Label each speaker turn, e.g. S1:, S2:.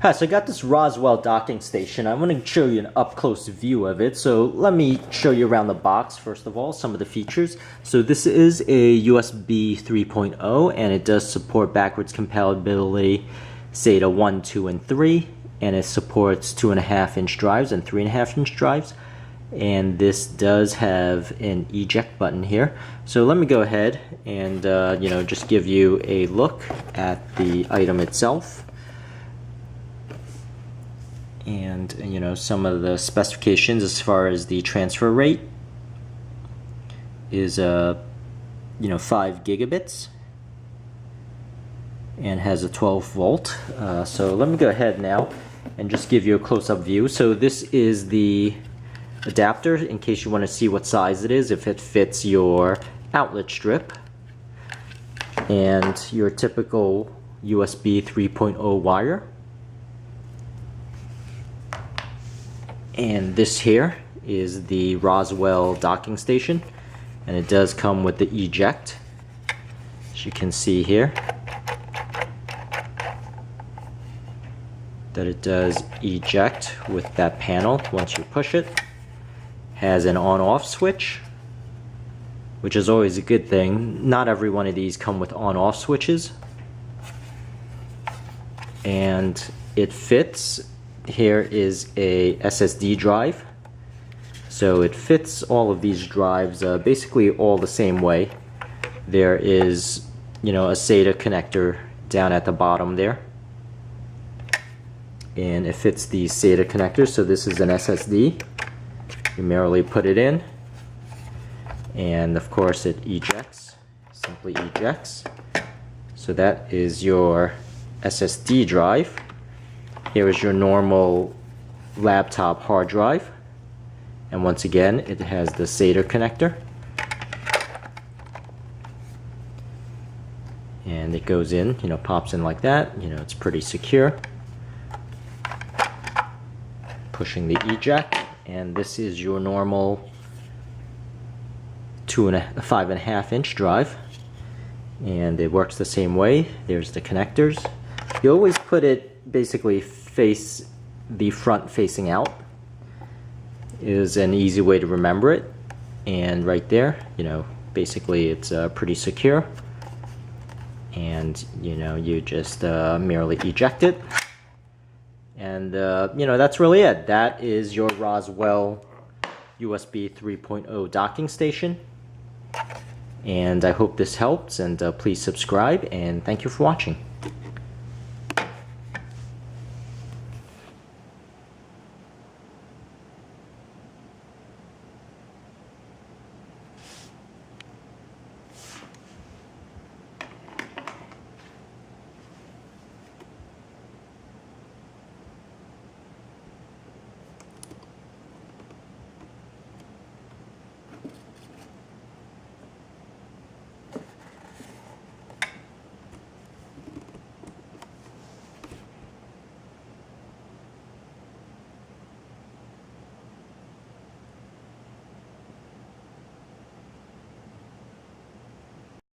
S1: Hi, so I got this Rosewill docking station. I'm going to show you an up-close view of it. So let me show you around the box, first of all, some of the features. So this is a USB 3.0, and it does support backwards compatibility SATA 1, 2, and 3, and it supports 2.5-inch drives and 3.5-inch drives. And this does have an eject button here. So let me go ahead and just give you a look at the item itself. And some of the specifications as far as the transfer rate is 5 gigabits and has a 12 volt. So let me go ahead now and just give you a close-up view. So this is the adapter in case you want to see what size it is, if it fits your outlet strip and your typical USB 3.0 wire. And this here is the Rosewill docking station, and it does come with the eject, as you can see here, that it does eject with that panel once you push it. Has an on-off switch, which is always a good thing. Not every one of these come with on-off switches. And it fits. Here is a SSD drive, so it fits all of these drives basically all the same way. There is a SATA connector down at the bottom there, and it fits the SATA connector. So this is an SSD. You merely put it in, and of course it ejects, simply ejects. So that is your SSD drive. Here is your normal laptop hard drive, and once again it has the SATA connector, and it goes in, pops in like that. It's pretty secure. Pushing the eject, and this is your normal 5.5-inch drive, and it works the same way. There's the connectors. You always put it basically face the front facing out is an easy way to remember it, and right there basically it's pretty secure, and you just merely eject it, and that's really it. That is your Rosewill USB 3.0 docking station, and I hope this helps, and please subscribe, and thank you for watching.